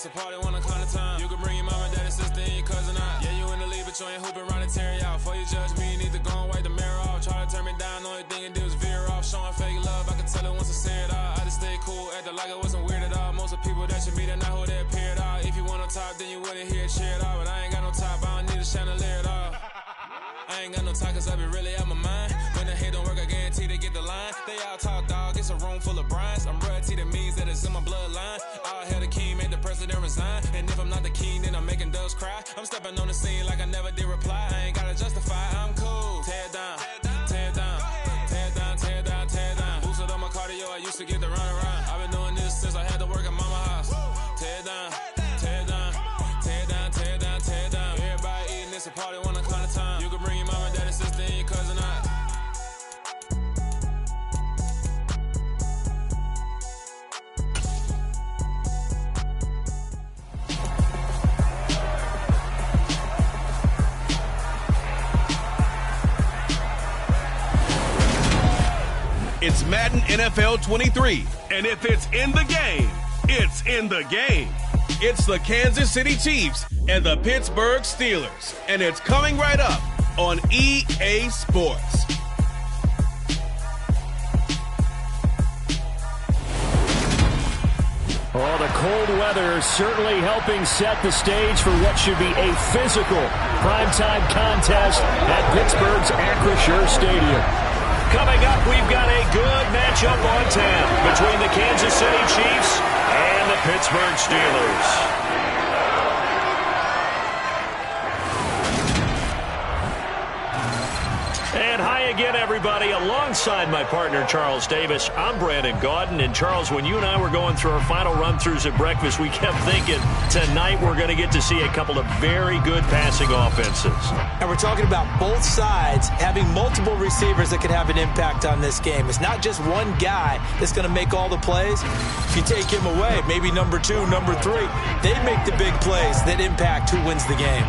It's a party one o'clock of time. You can bring your mama, daddy, sister, and your cousin out. Yeah, you in the league, but you ain't hooping around the Terry out. Before you judge me, you need to go and wipe the mirror off. Try to turn me down, only thing you do is veer off. Showing fake love, I can tell it once I see it all. I just stay cool, acting like it wasn't weird at all. Most of the people that you meet are not who they appear at all. If you want on top, then you wouldn't hear it cheer at all. But I ain't got no top, I don't need a chandelier at all. I ain't got no time, cause I be really out my mind. When the hate don't work, I guarantee they get the line. They all talk, dog, it's a room full of Bryans. I'm royalty, that means that it's in my bloodline. All hell the king, made the president resign. And if I'm not the king, then I'm making doves cry. I'm stepping on the scene like I never did reply. I ain't gotta justify, I'm cool. Tear down, tear down, tear down, tear down, tear down. Boosted on my cardio, I used to get the run around. I've been doing this since I had to work at mama house. Tear down, tear down, tear down, tear down, tear down. Everybody eating, it's a party 1 o'clock of time. You can bring your mama, daddy, sister, and your cousin out. It's Madden NFL 23, and if it's in the game, it's in the game. It's the Kansas City Chiefs and the Pittsburgh Steelers, and it's coming right up on EA Sports. Oh, the cold weather certainly helping set the stage for what should be a physical primetime contest at Pittsburgh's Acrisure Stadium. Coming up, we've got a good matchup on tap between the Kansas City Chiefs and the Pittsburgh Steelers. And hi again, everybody. Alongside my partner, Charles Davis, I'm Brandon Gaudin. And, Charles, when you and I were going through our final run-throughs at breakfast, we kept thinking tonight we're going to get to see a couple of very good passing offenses. And we're talking about both sides having multiple receivers that could have an impact on this game. It's not just one guy that's going to make all the plays. If you take him away, maybe number 2, number 3, they make the big plays that impact who wins the game.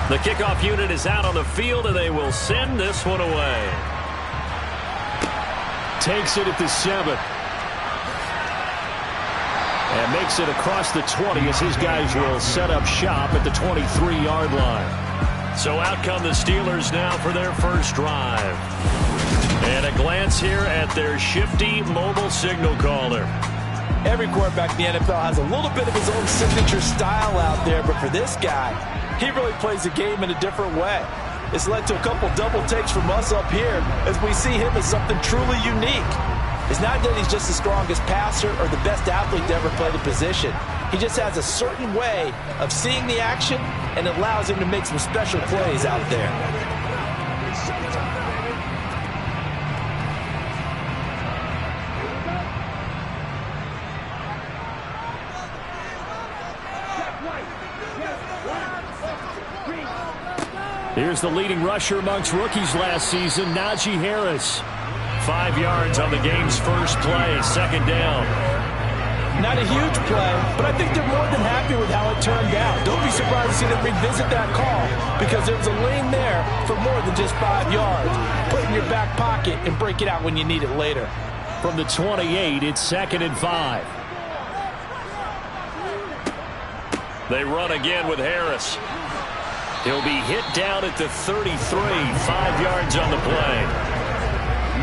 The kickoff unit is out on the field, and they will send this one away. Takes it at the 7. And makes it across the 20 as his guys will set up shop at the 23-yard line. So out come the Steelers now for their first drive. And a glance here at their shifty mobile signal caller. Every quarterback in the NFL has a little bit of his own signature style out there, but for this guy, he really plays the game in a different way. It's led to a couple double takes from us up here as we see him as something truly unique. It's not that he's just the strongest passer or the best athlete to ever play the position. He just has a certain way of seeing the action, and it allows him to make some special plays out there. Here's the leading rusher amongst rookies last season, Najee Harris. 5 yards on the game's first play, second down. Not a huge play, but I think they're more than happy with how it turned out. Don't be surprised to see them revisit that call because there was a lane there for more than just 5 yards. Put it in your back pocket and break it out when you need it later. From the 28, it's 2nd and 5. They run again with Harris. He'll be hit down at the 33, 5 yards on the play.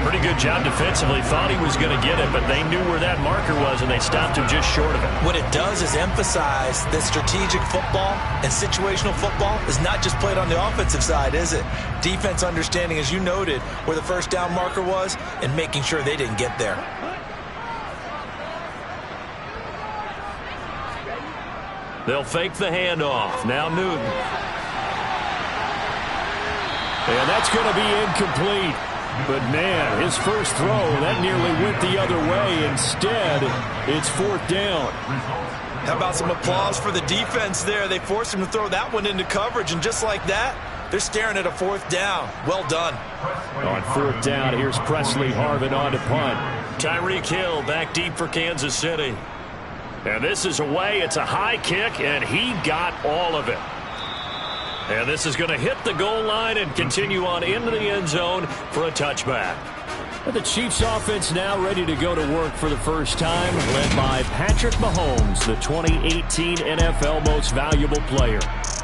Pretty good job defensively. Thought he was going to get it, but they knew where that marker was, and they stopped him just short of it. What it does is emphasize that strategic football and situational football is not just played on the offensive side, is it? Defense understanding, as you noted, where the first down marker was and making sure they didn't get there. They'll fake the handoff. Now Newton. And that's going to be incomplete. But, man, his first throw, that nearly went the other way. Instead, it's 4th down. How about some applause for the defense there? They forced him to throw that one into coverage, and just like that, they're staring at a 4th down. Well done. On 4th down, here's Presley Harvin on to punt. Tyreek Hill back deep for Kansas City. And this is away. It's a high kick, and he got all of it. And this is going to hit the goal line and continue on into the end zone for a touchback. And the Chiefs offense now ready to go to work for the first time, led by Patrick Mahomes, the 2018 NFL Most Valuable Player.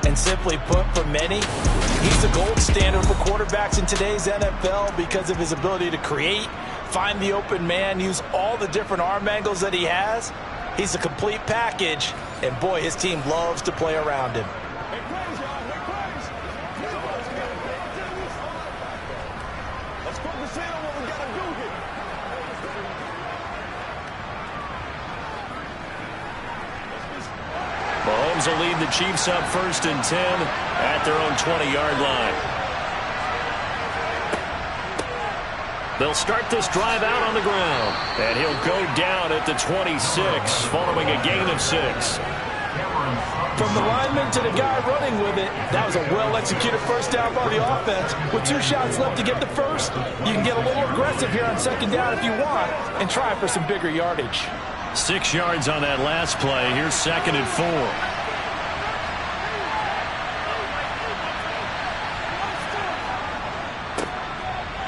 And simply put, for many, he's the gold standard for quarterbacks in today's NFL because of his ability to create, find the open man, use all the different arm angles that he has. He's a complete package, and boy, his team loves to play around him. Mahomes will lead the Chiefs up 1st and 10 at their own 20-yard line. They'll start this drive out on the ground, and he'll go down at the 26 following a gain of 6. From the lineman to the guy running with it, that was a well-executed first down by the offense. With 2 shots left to get the first, you can get a little aggressive here on 2nd down if you want and try for some bigger yardage. 6 yards on that last play. Here's 2nd and 4.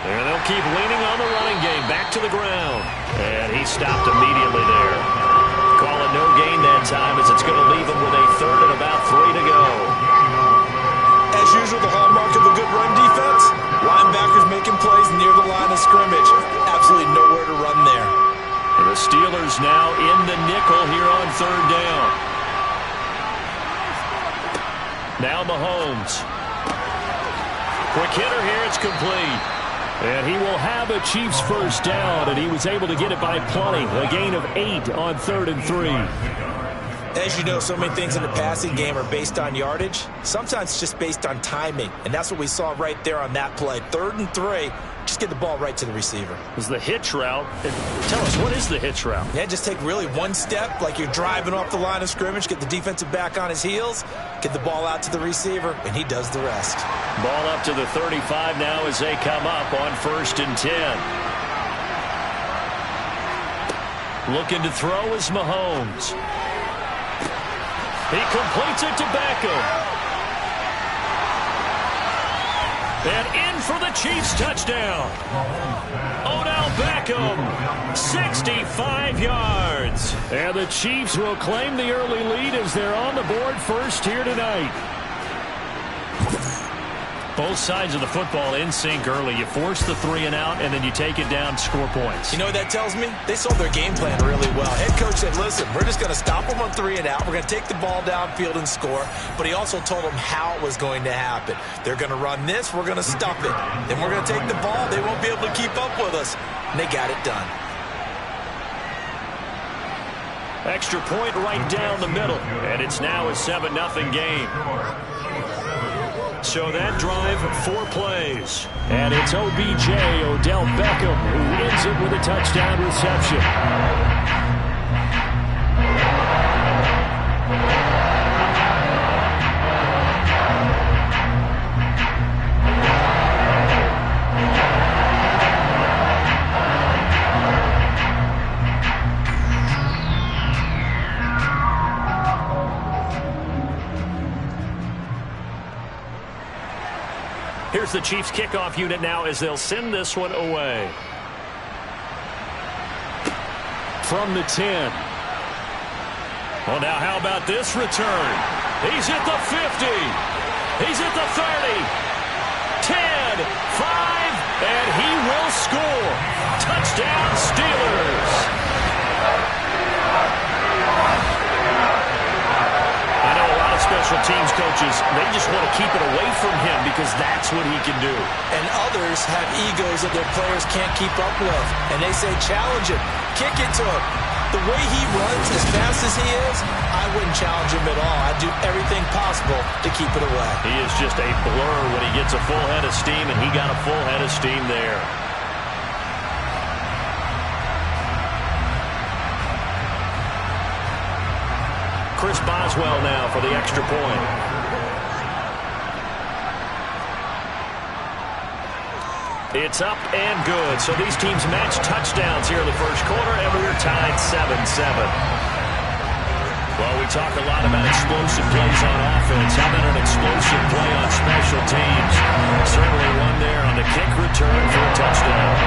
And they'll keep leaning on the running game. Back to the ground. And he stopped immediately there. Call it no gain that time as it's going to leave him with a 3rd and about 3 to go. As usual, the hallmark of a good run defense, linebackers making plays near the line of scrimmage. Absolutely nowhere to run there. And the Steelers now in the nickel here on 3rd down. Now Mahomes. Quick hitter here, it's complete. And he will have a Chiefs first down, and he was able to get it by plenty. A gain of 8 on 3rd and 3. As you know, so many things in the passing game are based on yardage. Sometimes it's just based on timing, and that's what we saw right there on that play. 3rd and 3, just get the ball right to the receiver. It was the hitch route. Tell us, what is the hitch route? Yeah, just take really one step like you're driving off the line of scrimmage, get the defensive back on his heels, get the ball out to the receiver, and he does the rest. Ball up to the 35 now as they come up on 1st and 10. Looking to throw is Mahomes. He completes it to Beckham. And in for the Chiefs touchdown. Odell Beckham, 65 yards. And the Chiefs will claim the early lead as they're on the board first here tonight. Both sides of the football in sync early. You force the 3 and out, and then you take it down, score points. You know what that tells me? They sold their game plan really well. Head coach said, listen, we're just going to stop them on 3 and out. We're going to take the ball downfield and score. But he also told them how it was going to happen. They're going to run this. We're going to stuff it. Then we're going to take the ball. They won't be able to keep up with us. And they got it done. Extra point right down the middle. And it's now a 7-0 game. So that drive, 4 plays. And it's OBJ, Odell Beckham, who ends it with a touchdown reception. Here's the Chiefs kickoff unit now as they'll send this one away. From the 10. Well, now how about this return? He's at the 50. He's at the 30. 10, 5, and he will score. from him because that's what he can do. And others have egos that their players can't keep up with. And they say, challenge him, kick it to him. The way he runs as fast as he is, I wouldn't challenge him at all. I'd do everything possible to keep it away. He is just a blur when he gets a full head of steam, and he got a full head of steam there. Chris Boswell now for the extra point. It's up and good. So these teams match touchdowns here in the first quarter, and we're tied 7-7. Well, we talk a lot about explosive plays on offense. How about an explosive play on special teams? Certainly one there on the kick return for a touchdown.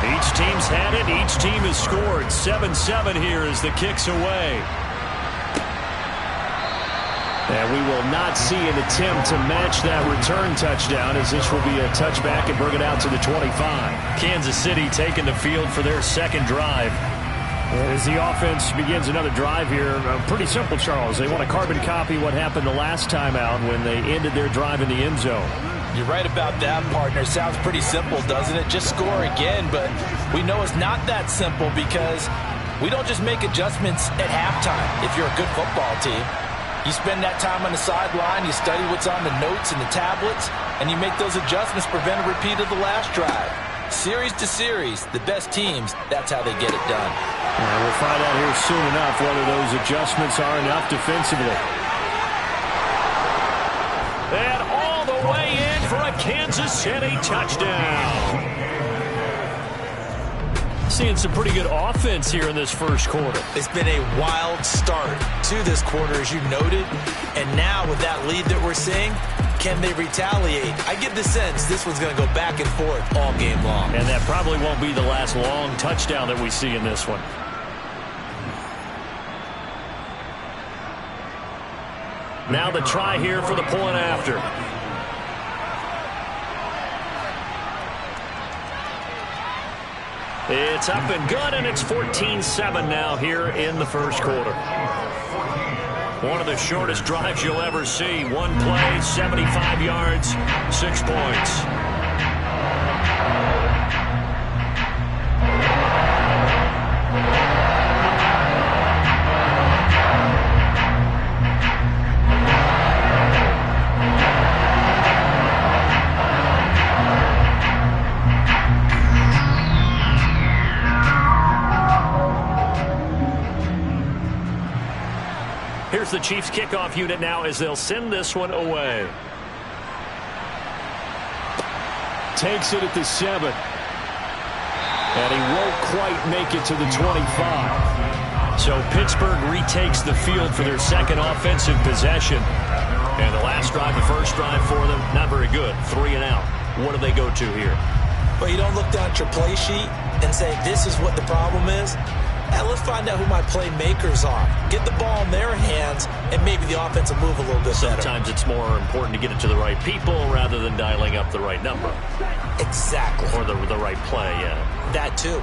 Each team's had it. Each team has scored. 7-7 here as the kick's away. And we will not see an attempt to match that return touchdown, as this will be a touchback and bring it out to the 25. Kansas City taking the field for their second drive. As the offense begins another drive here, pretty simple, Charles. They want to carbon copy what happened the last time out when they ended their drive in the end zone. You're right about that, partner. Sounds pretty simple, doesn't it? Just score again, but we know it's not that simple because we don't just make adjustments at halftime if you're a good football team. You spend that time on the sideline, you study what's on the notes and the tablets, and you make those adjustments to prevent a repeat of the last drive. Series to series, the best teams, that's how they get it done. We'll find out here soon enough whether those adjustments are enough defensively. And all the way in for a Kansas City touchdown. Seeing some pretty good offense here in this first quarter. It's been a wild start to this quarter, as you noted. And now with that lead that we're seeing, can they retaliate? I get the sense this one's going to go back and forth all game long. And that probably won't be the last long touchdown that we see in this one. Now the try here for the point after. It's up and good, and it's 14-7 now here in the first quarter. One of the shortest drives you'll ever see. One play, 75 yards, 6 points. Here's the Chiefs kickoff unit now as they'll send this one away. Takes it at the 7. And he won't quite make it to the 25. So Pittsburgh retakes the field for their second offensive possession. And the last drive, the first drive for them, not very good. 3 and out. What do they go to here? Well, you don't look down at your play sheet and say, this is what the problem is. Let's find out who my playmakers are. Get the ball in their hands, and maybe the offense will move a little bit better. Sometimes it's more important to get it to the right people rather than dialing up the right number. Exactly. Or the right play, yeah. That too.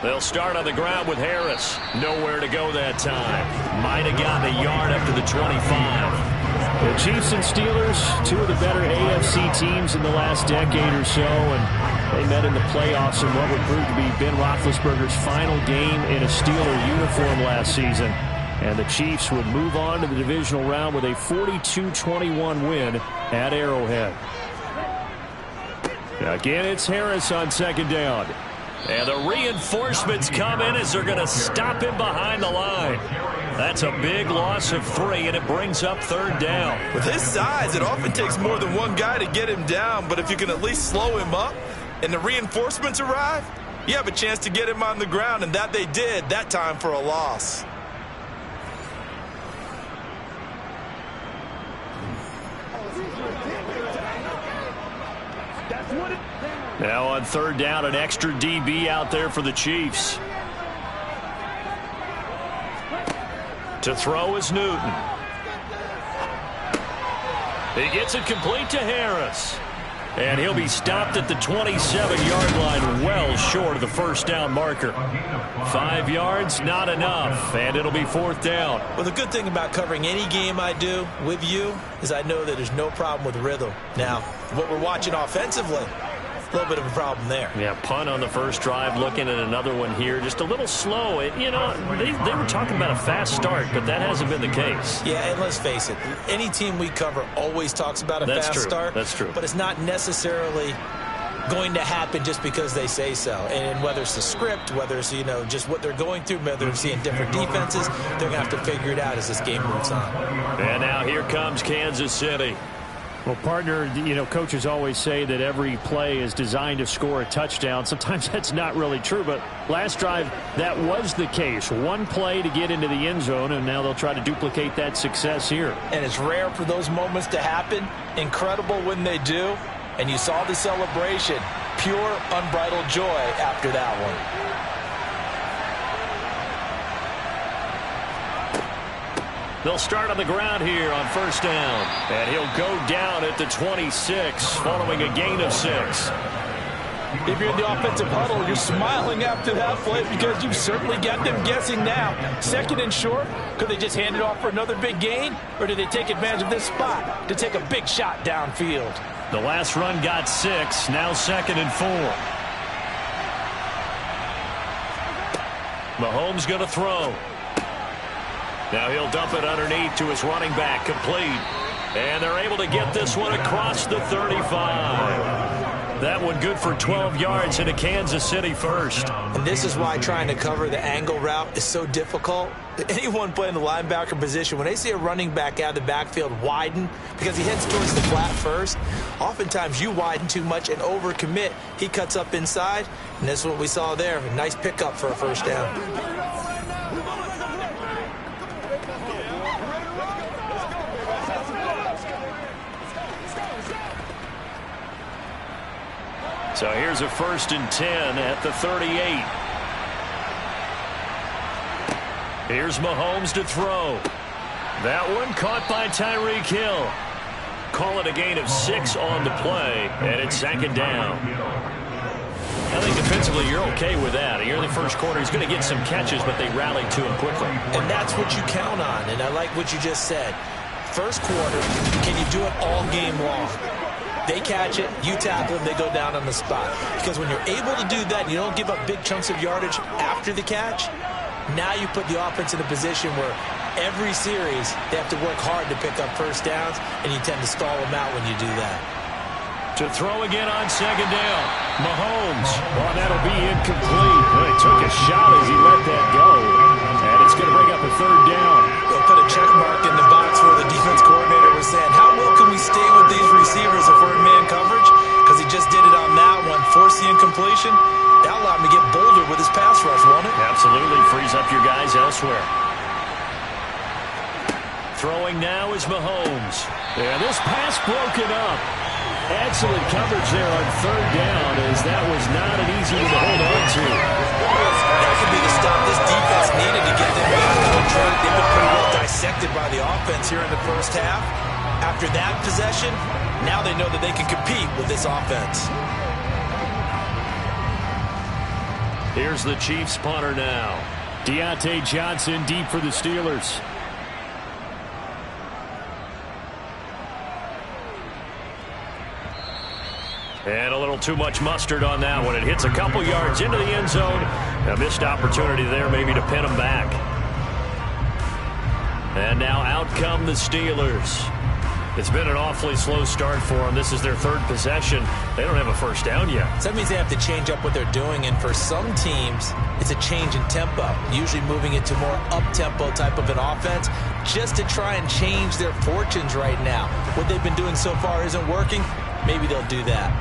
They'll start on the ground with Harris. Nowhere to go that time. Might have gotten a yard up to the 25. The Chiefs and Steelers, two of the better AFC teams in the last decade or so, and they met in the playoffs in what would prove to be Ben Roethlisberger's final game in a Steeler uniform last season. And the Chiefs would move on to the divisional round with a 42-21 win at Arrowhead. Again, it's Harris on second down. And the reinforcements come in as they're going to stop him behind the line. That's a big loss of 3, and it brings up third down. With his size, it often takes more than one guy to get him down, but if you can at least slow him up and the reinforcements arrive, you have a chance to get him on the ground, and that they did, that time for a loss. That's what it Now on third down, an extra DB out there for the Chiefs. To throw is Newton. He gets it complete to Harris. And he'll be stopped at the 27-yard line, well short of the first down marker. 5 yards, not enough, and it'll be fourth down. Well, the good thing about covering any game I do with you is I know that there's no problem with rhythm. Now, what we're watching offensively, a little bit of a problem there. Yeah, punt on the first drive, looking at another one here. Just a little slow. You know, they were talking about a fast start, but that hasn't been the case. Yeah, and let's face it, any team we cover always talks about a fast start. That's true. But it's not necessarily going to happen just because they say so. And whether it's the script, whether it's, you know, just what they're going through, whether they're seeing different defenses, they're going to have to figure it out as this game moves on. And now here comes Kansas City. Well, partner, you know, coaches always say that every play is designed to score a touchdown. Sometimes that's not really true, but last drive, that was the case. One play to get into the end zone, and now they'll try to duplicate that success here. And it's rare for those moments to happen. Incredible when they do. And you saw the celebration. Pure, unbridled joy after that one. They'll start on the ground here on first down. And he'll go down at the 26 following a gain of 6. If you're in the offensive huddle, you're smiling after that play because you've certainly got them guessing now. Second and short, could they just hand it off for another big gain? Or did they take advantage of this spot to take a big shot downfield? The last run got 6, now second and 4. Mahomes going to throw. Now he'll dump it underneath to his running back, complete. And they're able to get this one across the 35. That one good for 12 yards into Kansas City first. And this is why trying to cover the angle route is so difficult. Anyone playing the linebacker position, when they see a running back out of the backfield widen because he heads towards the flat first, oftentimes you widen too much and overcommit. He cuts up inside, and that's what we saw there. A nice pickup for a first down. So here's a first and 10 at the 38. Here's Mahomes to throw. That one caught by Tyreek Hill. Call it a gain of 6 on the play, and it's second down. I think defensively you're okay with that. You're in the first quarter. He's going to get some catches, but they rallied to him quickly. And that's what you count on, and I like what you just said. First quarter, can you do it all game long? They catch it, you tackle them, they go down on the spot. Because when you're able to do that, you don't give up big chunks of yardage after the catch, now you put the offense in a position where every series they have to work hard to pick up first downs, and you tend to stall them out when you do that. To throw again on second down, Mahomes. Well, that'll be incomplete. Well, he took a shot as he let that go. And it's going to bring up a third down. They'll put a check mark in the box where the defense coordinator was saying, how well can we stay with these receivers if we're in man coverage? Because he just did it on that one, forced the incompletion. That allowed him to get bolder with his pass rush, won't it? Absolutely, frees up your guys elsewhere. Throwing now is Mahomes. Yeah, this pass broken up. Excellent coverage there on third down, as that was not an easy one to hold on to. That could be the stop this defense needed to get them back on track. They've been pretty well dissected by the offense here in the first half. After that possession, now they know that they can compete with this offense. Here's the Chiefs punter now. Deontay Johnson deep for the Steelers. And a little too much mustard on that one. It hits a couple yards into the end zone. A missed opportunity there maybe to pin them back. And now out come the Steelers. It's been an awfully slow start for them. This is their third possession. They don't have a first down yet. So that means they have to change up what they're doing, and for some teams, it's a change in tempo, usually moving it to more up-tempo type of an offense just to try and change their fortunes right now. What they've been doing so far isn't working. Maybe they'll do that.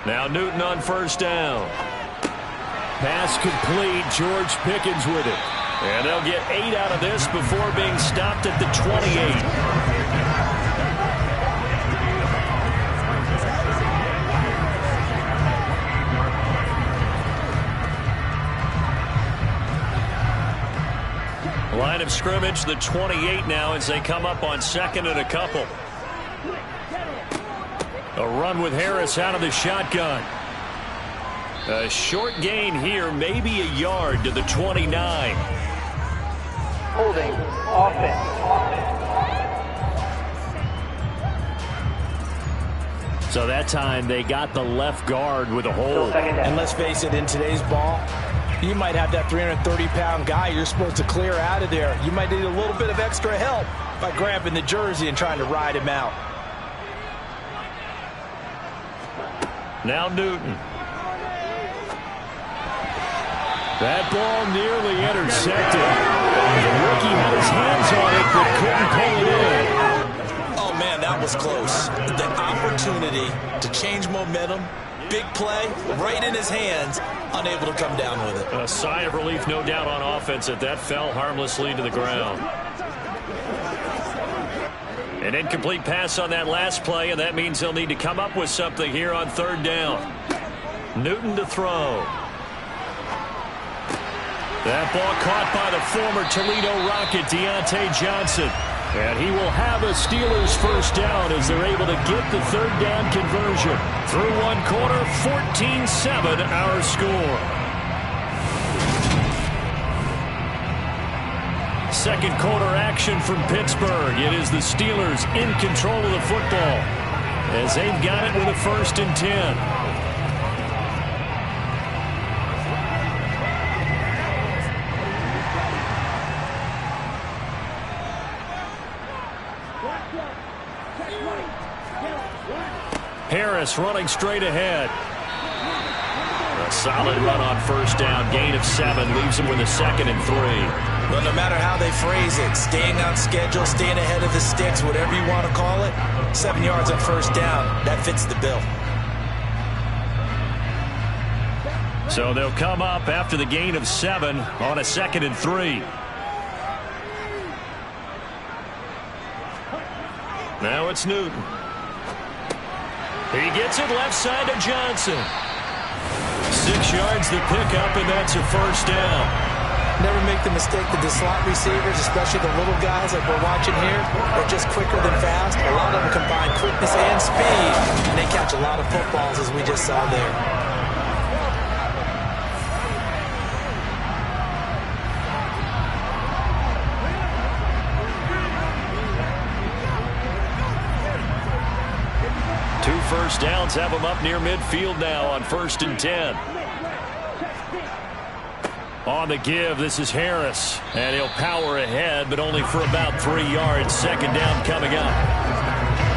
Now Newton on first down. Pass complete. George Pickens with it. And they'll get 8 out of this before being stopped at the 28. Line of scrimmage, the 28 now as they come up on 2nd and a couple. A run with Harris out of the shotgun. A short gain here, maybe a yard to the 29. Holding offense. So that time they got the left guard with a hold. And let's face it, in today's ball, you might have that 330-pound guy you're supposed to clear out of there. You might need a little bit of extra help by grabbing the jersey and trying to ride him out. Now Newton. That ball nearly intercepted. The rookie had his hands on it but couldn't pull it in. Oh, man, that was close. The opportunity to change momentum, big play, right in his hands, unable to come down with it. A sigh of relief, no doubt, on offense that fell harmlessly to the ground. An incomplete pass on that last play, and that means they'll need to come up with something here on 3rd down. Newton to throw. That ball caught by the former Toledo Rocket, Deontay Johnson. And he will have a Steelers first down as they're able to get the 3rd down conversion. Through 1 quarter, 14-7 our score. Second quarter action from Pittsburgh. It is the Steelers in control of the football as they've got it with a 1st and 10. Harris running straight ahead. A solid run on 1st down. Gain of 7 leaves him with a 2nd and 3. Well, no matter how they phrase it, staying on schedule, staying ahead of the sticks, whatever you want to call it, 7 yards on 1st down, that fits the bill. So they'll come up after the gain of 7 on a 2nd and 3. Now it's Newton. He gets it left side to Johnson. 6 yards the pickup, and that's a 1st down. Never make the mistake that the slot receivers, especially the little guys like we're watching here, are just quicker than fast. A lot of them combine quickness and speed, and they catch a lot of footballs, as we just saw there. First downs have them up near midfield now on 1st and 10. On the give, this is Harris, and he'll power ahead, but only for about 3 yards. 2nd down coming up.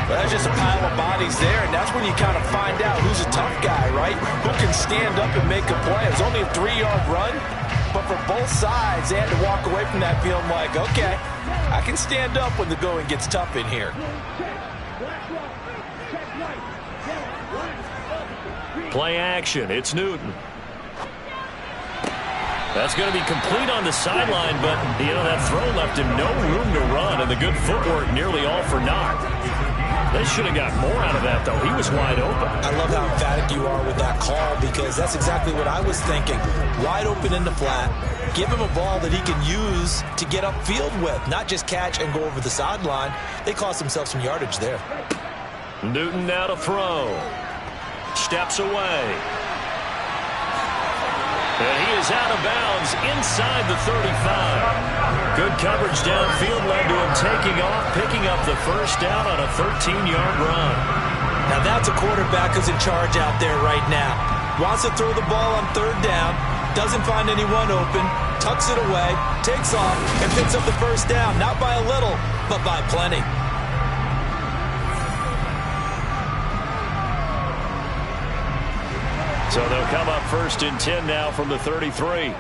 Well, that's just a pile of bodies there, and that's when you kind of find out who's a tough guy, right? Who can stand up and make a play. It's only a 3-yard run, but for both sides, they had to walk away from that feeling like, okay, I can stand up when the going gets tough in here. Play action. It's Newton. That's going to be complete on the sideline, but, that throw left him no room to run, and the good footwork nearly all for naught. They should have got more out of that, though. He was wide open. I love how emphatic you are with that call, because that's exactly what I was thinking. Wide open in the flat. Give him a ball that he can use to get upfield with, not just catch and go over the sideline. They cost themselves some yardage there. Newton now to throw. Steps away. And he is out of bounds inside the 35. Good coverage downfield led to him taking off, picking up the 1st down on a 13-yard run. Now that's a quarterback who's in charge out there right now. Wants to throw the ball on 3rd down, doesn't find anyone open, tucks it away, takes off, and picks up the 1st down. Not by a little, but by plenty. So they'll come up 1st and 10 now from the 33.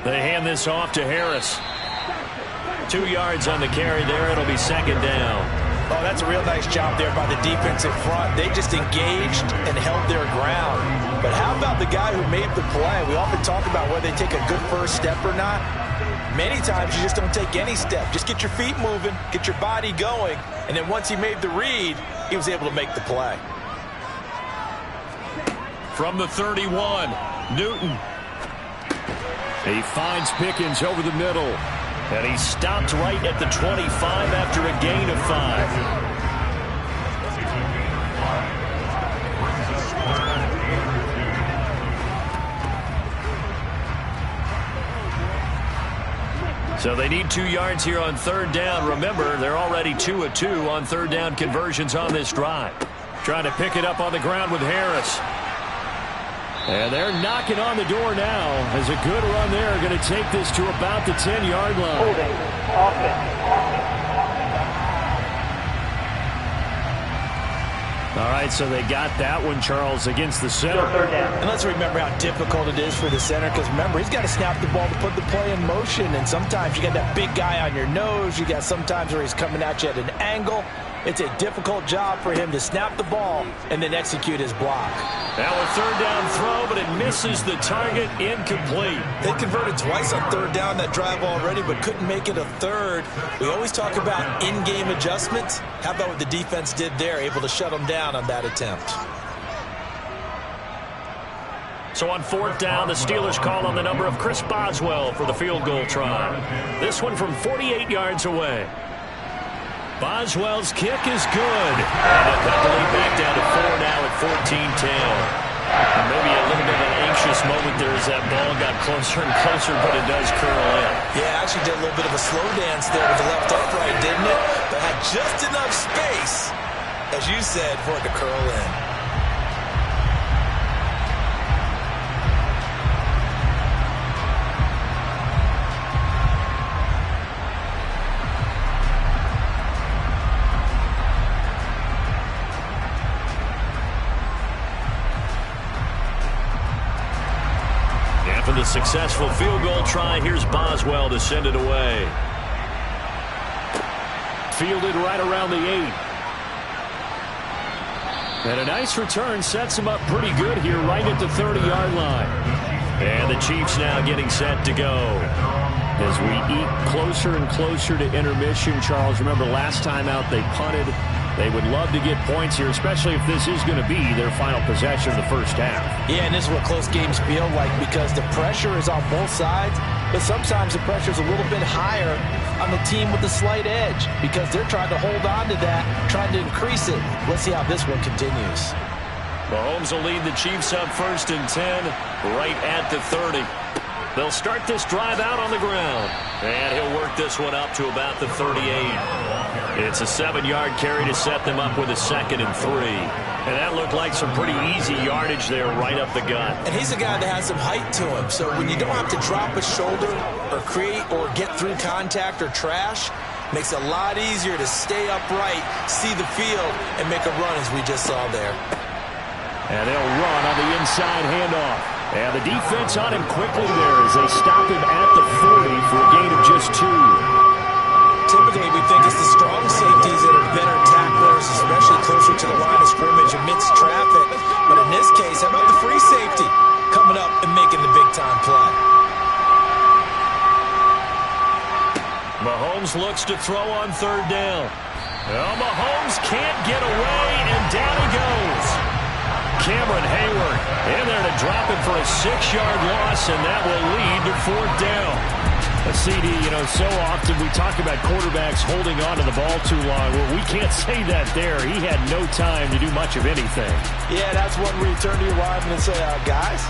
They hand this off to Harris. 2 yards on the carry there. It'll be 2nd down. Oh, that's a real nice job there by the defense in front. They just engaged and held their ground. But how about the guy who made the play? We often talk about whether they take a good first step or not. Many times you just don't take any step. Just get your feet moving, get your body going, and then once he made the read, he was able to make the play. From the 31, Newton. He finds Pickens over the middle. And he stopped right at the 25 after a gain of 5. So they need 2 yards here on third down. Remember, they're already 2 of 2 on third down conversions on this drive. Trying to pick it up on the ground with Harris. And they're knocking on the door now as a good run there. Going to take this to about the 10-yard line. Holding. Offense. All right, so they got that one, Charles, against the center. Third down. And let's remember how difficult it is for the center, because remember, he's got to snap the ball to put the play in motion, and sometimes you got that big guy on your nose. You got sometimes where he's coming at you at an angle. It's a difficult job for him to snap the ball and then execute his block. Now a third down throw, but it misses the target, incomplete. They converted twice on third down that drive already, but couldn't make it a third. We always talk about in-game adjustments. How about what the defense did there, able to shut them down on that attempt? So on fourth down, the Steelers call on the number of Chris Boswell for the field goal try. This one from 48 yards away. Boswell's kick is good. And they'll cut the lead back down to 4 now at 14-10. Maybe a little bit of an anxious moment there as that ball got closer and closer, but it does curl in. Yeah, actually did a little bit of a slow dance there with the left upright, didn't it? But had just enough space, as you said, for it to curl in. The successful field goal try. Here's Boswell to send it away. Fielded right around the 8. And a nice return sets him up pretty good here right at the 30-yard line. And the Chiefs now getting set to go. As we eke closer and closer to intermission, Charles, remember last time out they punted. They would love to get points here, especially if this is going to be their final possession of the first half. Yeah, and this is what close games feel like, because the pressure is on both sides, but sometimes the pressure is a little bit higher on the team with the slight edge, because they're trying to hold on to that, trying to increase it. Let's see how this one continues. Mahomes will lead the Chiefs up 1st and 10, right at the 30. They'll start this drive out on the ground, and he'll work this one up to about the 38. It's a 7-yard carry to set them up with a 2nd and 3. And that looked like some pretty easy yardage there right up the gut. And he's a guy that has some height to him, so when you don't have to drop a shoulder or create or get through contact or trash, makes it a lot easier to stay upright, see the field, and make a run as we just saw there. And they'll run on the inside handoff. And the defense on him quickly there as they stop him at the 40 for a gain of just 2. Typically, we think it's the strong safeties that are better tacklers, especially closer to the line of scrimmage amidst traffic. But in this case, how about the free safety coming up and making the big-time play? Mahomes looks to throw on third down. Well, Mahomes can't get away, and down he goes. Cameron Hayward in there to drop it for a 6-yard loss, and that will lead to 4th down. A CD, so often we talk about quarterbacks holding on to the ball too long. Well, we can't say that there. He had no time to do much of anything. Yeah, that's one where you turn to your lineman and say, guys,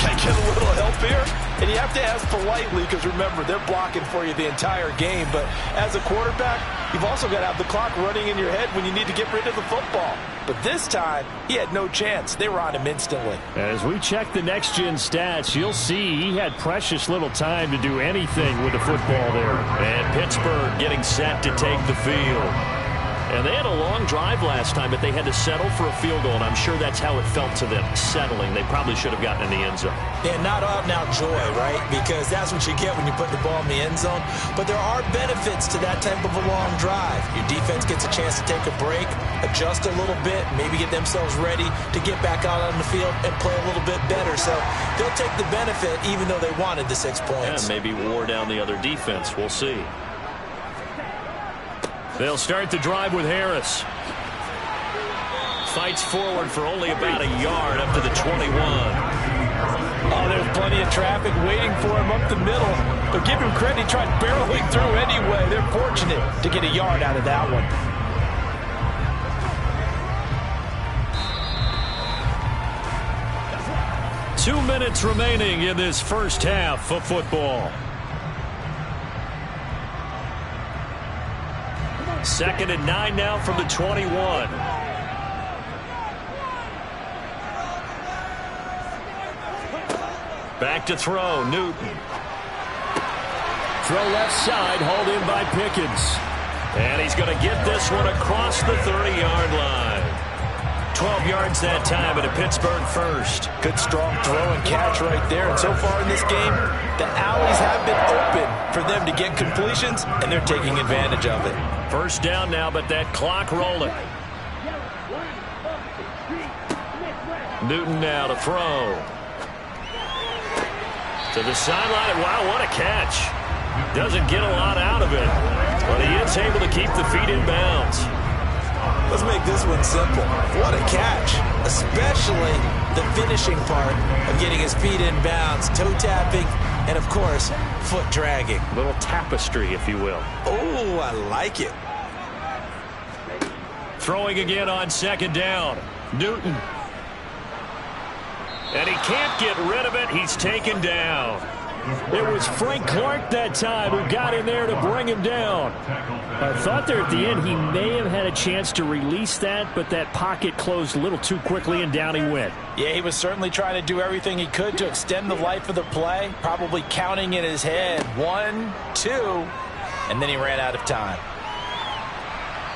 can I get a little help here? And you have to ask politely, because remember, they're blocking for you the entire game. But as a quarterback, you've also got to have the clock running in your head when you need to get rid of the football. But this time, he had no chance. They were on him instantly. As we check the next-gen stats, you'll see he had precious little time to do anything with the football there. And Pittsburgh getting set to take the field. And they had a long drive last time, but they had to settle for a field goal, and I'm sure that's how it felt to them, settling. They probably should have gotten in the end zone. Yeah, not out-and-out joy, right? Because that's what you get when you put the ball in the end zone. But there are benefits to that type of a long drive. Your defense gets a chance to take a break, adjust a little bit, maybe get themselves ready to get back out on the field and play a little bit better. So they'll take the benefit even though they wanted the 6 points. Yeah, maybe wore down the other defense. We'll see. They'll start the drive with Harris. Fights forward for only about a yard up to the 21. Oh, there's plenty of traffic waiting for him up the middle. But give him credit, he tried barreling through anyway. They're fortunate to get a yard out of that one. Two minutes remaining in this first half of football. 2nd and 9 now from the 21. Back to throw, Newton. Throw left side, hauled in by Pickens. And he's going to get this one across the 30-yard line. 12 yards that time, and a Pittsburgh first. Good strong throw and catch right there. And so far in this game, the alleys have been open for them to get completions, and they're taking advantage of it. First down now, but that clock rolling. Newton now to throw. To the sideline. Wow, what a catch. Doesn't get a lot out of it, but he is able to keep the feet in bounds. Let's make this one simple. What a catch, especially the finishing part of getting his feet in bounds, toe tapping, and, of course, foot dragging. A little tapestry, if you will. Oh, I like it. Throwing again on 2nd down. Newton. And he can't get rid of it. He's taken down. It was Frank Clark that time who got in there to bring him down. I thought there at the end he may have had a chance to release that, but that pocket closed a little too quickly, and down he went. Yeah, he was certainly trying to do everything he could to extend the life of the play, probably counting in his head 1, 2, and then he ran out of time.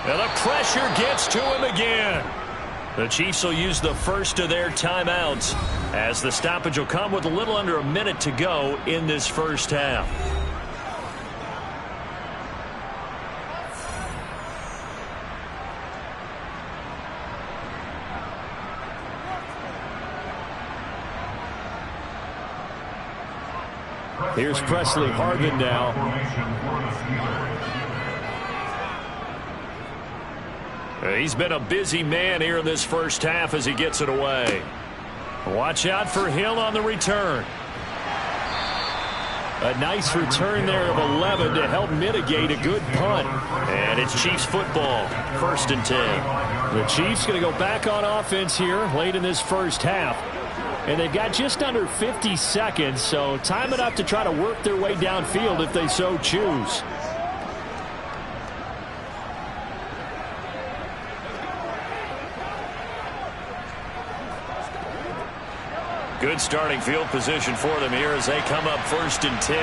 And the pressure gets to him again. The Chiefs will use the first of their timeouts as the stoppage will come with a little under a minute to go in this first half. Here's Presley Harvin now. He's been a busy man here in this first half as he gets it away. Watch out for Hill on the return. A nice return there of 11 to help mitigate a good punt. And it's Chiefs football, 1st and 10. The Chiefs going to go back on offense here late in this first half. And they've got just under 50 seconds, so time enough to try to work their way downfield if they so choose. Good starting field position for them here as they come up 1st and 10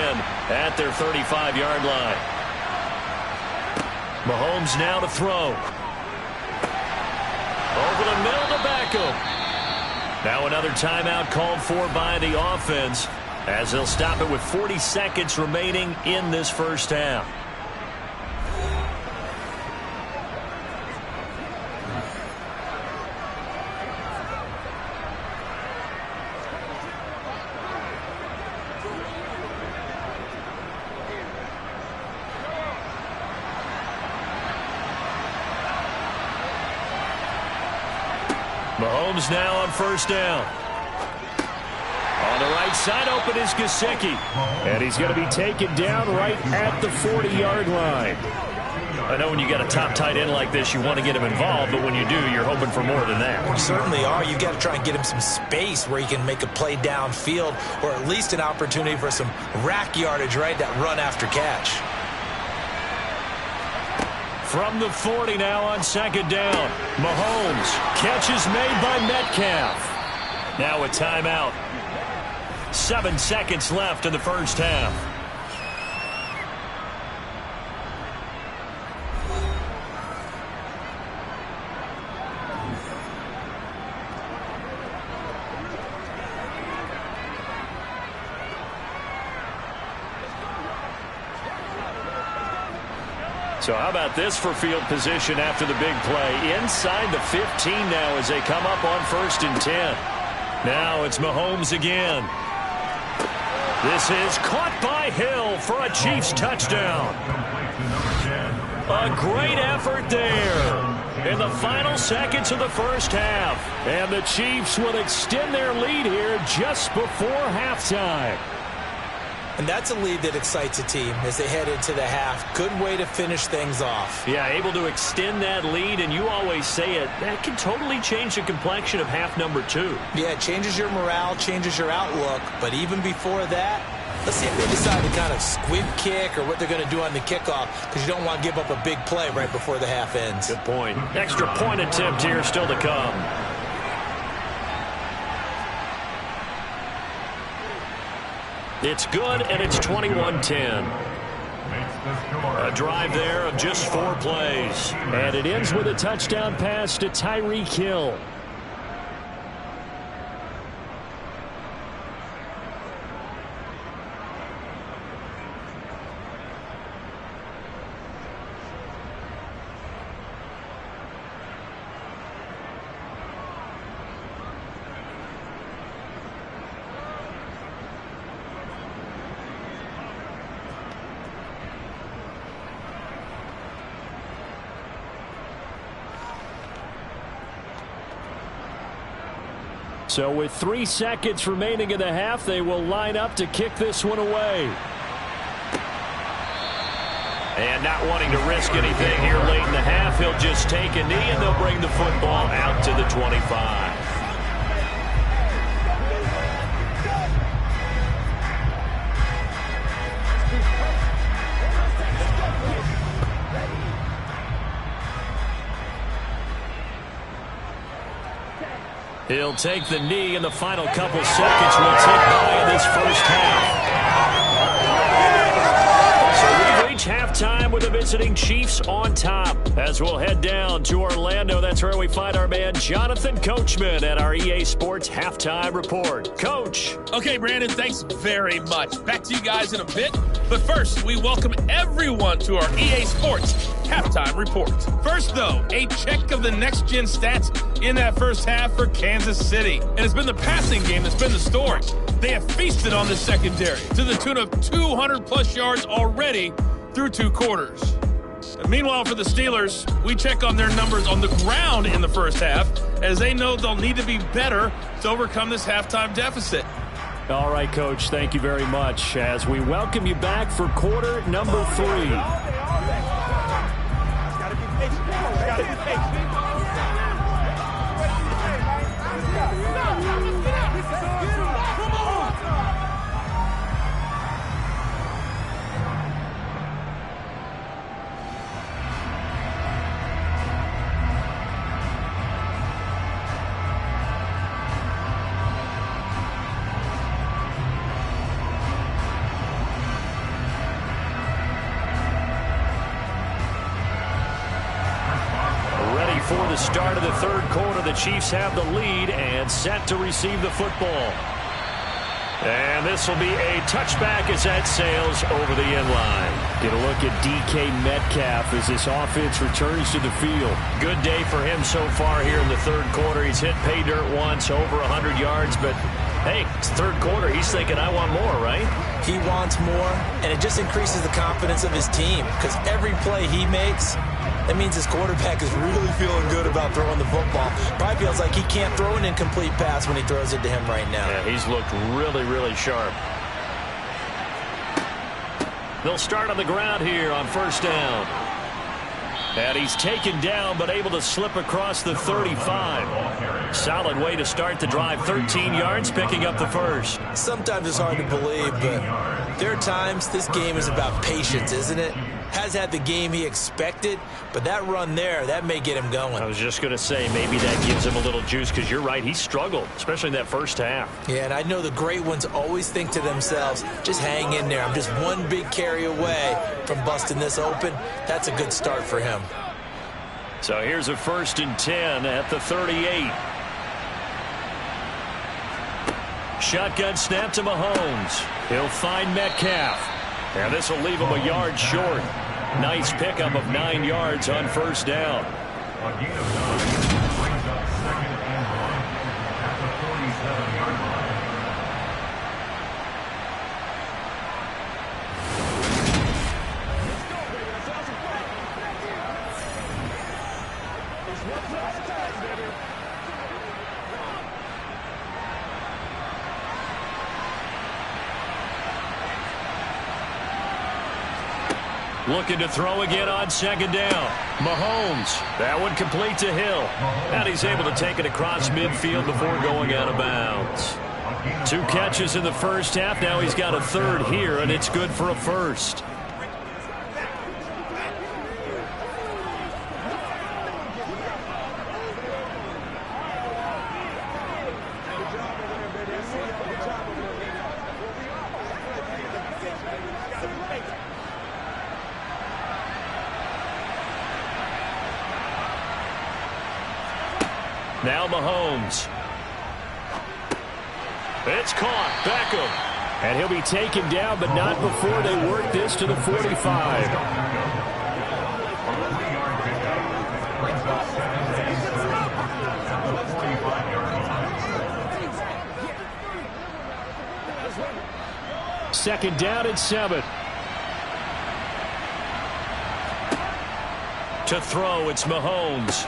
at their 35-yard line. Mahomes now to throw. Over the middle to Beckham. Now another timeout called for by the offense as they'll stop it with 40 seconds remaining in this first half. Mahomes now on 1st down. On the right side, open is Gesicki. And he's going to be taken down right at the 40-yard line. I know when you got a top tight end like this, you want to get him involved, but when you do, you're hoping for more than that. You certainly are. You've got to try and get him some space where he can make a play downfield, or at least an opportunity for some rack yardage, right? That run after catch. From the 40 now on 2nd down. Mahomes. Catch is made by Metcalf. Now a timeout. 7 seconds left in the first half. So how about this for field position after the big play? Inside the 15 now as they come up on 1st and 10. Now it's Mahomes again. This is caught by Hill for a Chiefs touchdown. A great effort there in the final seconds of the first half. And the Chiefs will extend their lead here just before halftime. And that's a lead that excites a team as they head into the half. Good way to finish things off. Yeah, able to extend that lead, and you always say it, that can totally change the complexion of half number 2. Yeah, it changes your morale, changes your outlook. But even before that, let's see if they decide to kind of squib kick or what they're going to do on the kickoff, because you don't want to give up a big play right before the half ends. Good point. Extra point attempt here still to come. It's good, and it's 21-10. A drive there of just 4 plays. And it ends with a touchdown pass to Tyreek Hill. So with 3 seconds remaining in the half, they will line up to kick this one away. And not wanting to risk anything here late in the half, he'll just take a knee and they'll bring the football out to the 25. He'll take the knee in the final couple seconds. We'll take by in this first half. So we've reached halftime with the visiting Chiefs on top. As we'll head down to Orlando, that's where we find our man Jonathan Coachman at our EA Sports Halftime Report. Coach. Okay, Brandon, thanks very much. Back to you guys in a bit. But first, we welcome everyone to our EA Sports Halftime Report. First, though, a check of the next-gen stats in that first half for Kansas City. And it's been the passing game that's been the story. They have feasted on the secondary to the tune of 200-plus yards already through 2 quarters. And meanwhile, for the Steelers, we check on their numbers on the ground in the first half, as they know they'll need to be better to overcome this halftime deficit. All right, Coach, thank you very much as we welcome you back for quarter number 3. Gotta be patient. Gotta be patient. For the start of the third quarter, the Chiefs have the lead and set to receive the football. And this will be a touchback as that sails over the end line. Get a look at DK Metcalf as this offense returns to the field. Good day for him so far here in the third quarter. He's hit pay dirt once, over 100 yards, but hey, it's third quarter. He's thinking, I want more, right? He wants more, and it just increases the confidence of his team because every play he makes, that means his quarterback is really feeling good about throwing the football. Probably feels like he can't throw an incomplete pass when he throws it to him right now. Yeah, he's looked really, really sharp. They'll start on the ground here on first down. And he's taken down but able to slip across the 35. Solid way to start the drive. 13 yards, picking up the first. Sometimes it's hard to believe, but there are times this game is about patience, isn't it? Has had the game he expected, but that run there, that may get him going. I was just going to say, maybe that gives him a little juice because you're right, he struggled, especially in that first half. Yeah, and I know the great ones always think to themselves, just hang in there. I'm just one big carry away from busting this open. That's a good start for him. So here's a 1st and 10 at the 38. Shotgun snap to Mahomes. He'll find Metcalf. And this will leave him a yard short. Nice pickup of 9 yards on first down. A gain of 9 brings up second and 1 at the 47-yard line. Looking to throw again on second down. Mahomes. That one complete to Hill. And he's able to take it across midfield before going out of bounds. 2 catches in the first half. Now he's got a third here, and it's good for a first. Now Mahomes. It's caught. Beckham. And he'll be taken down, but not before they work this to the 45. Second down and 7. To throw, it's Mahomes.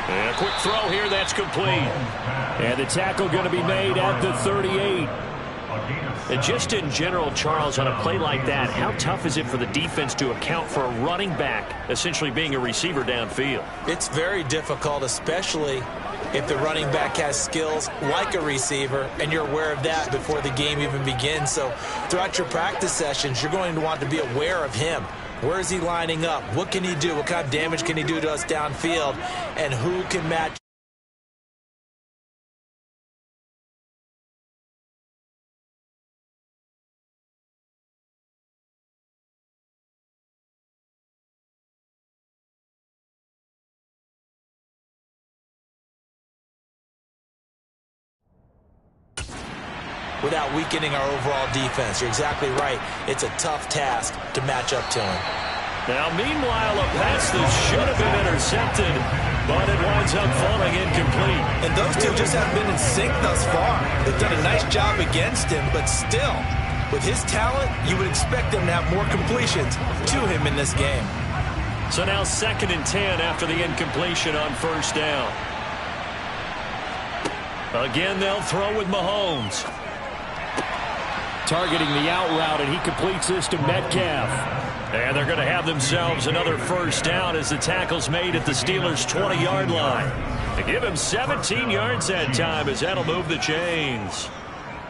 And a quick throw here, that's complete. And the tackle going to be made at the 38. And just in general, Charles, on a play like that, how tough is it for the defense to account for a running back essentially being a receiver downfield? It's very difficult, especially if the running back has skills like a receiver, and you're aware of that before the game even begins. So throughout your practice sessions, you're going to want to be aware of him. Where is he lining up? What can he do? What kind of damage can he do to us downfield? And who can match? Without weakening our overall defense. You're exactly right. It's a tough task to match up to him. Now, meanwhile, a pass that should have been intercepted, but it winds up falling incomplete. And those two just haven't been in sync thus far. They've done a nice job against him, but still, with his talent, you would expect them to have more completions to him in this game. So now 2nd and 10 after the incompletion on first down. Again, they'll throw with Mahomes. Targeting the out route, and he completes this to Metcalf. And they're going to have themselves another first down as the tackle's made at the Steelers' 20-yard line. To give him 17 yards that time, as that'll move the chains.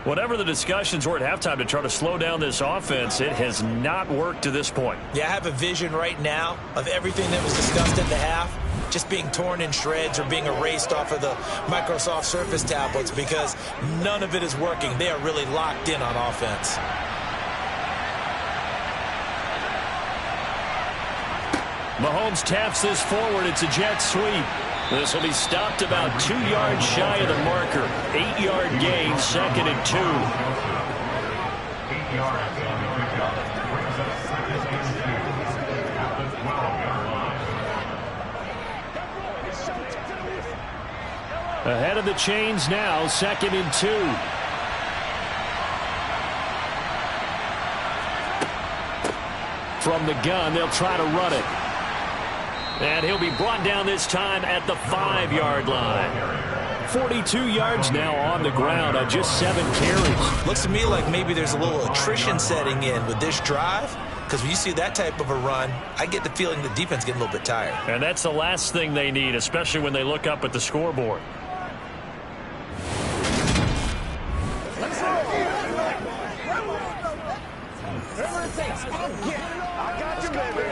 Whatever the discussions were at halftime to try to slow down this offense, it has not worked to this point. Yeah, I have a vision right now of everything that was discussed at the half just being torn in shreds or being erased off of the Microsoft Surface tablets because none of it is working. They are really locked in on offense. Mahomes taps this forward. It's a jet sweep. This will be stopped about 2 yards shy of the marker. 8-yard gain, 2nd and 2. 8 yards on the pickup. Brings up 2nd and 2 at the 12-yard line. Ahead of the chains now, 2nd and 2. From the gun, they'll try to run it. And he'll be brought down this time at the 5-yard line. 42 yards now on the ground on just 7 carries. Looks to me like maybe there's a little attrition setting in with this drive, because when you see that type of a run, I get the feeling the defense getting a little bit tired. And that's the last thing they need, especially when they look up at the scoreboard. I got you, baby.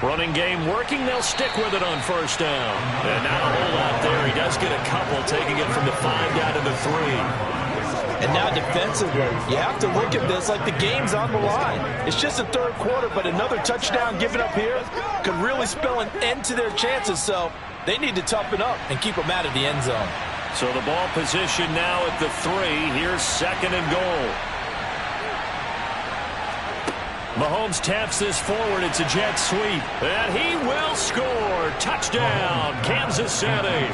Running game working. They'll stick with it on first down. And not a whole lot there. He does get a couple, taking it from the 5 down to the 3. And now defensively, you have to look at this like the game's on the line. It's just the third quarter, but another touchdown given up here could really spell an end to their chances. So they need to toughen up and keep them out of the end zone. So the ball position now at the 3. Here's 2nd and goal. Mahomes taps this forward. It's a jet sweep. And he will score. Touchdown, Kansas City.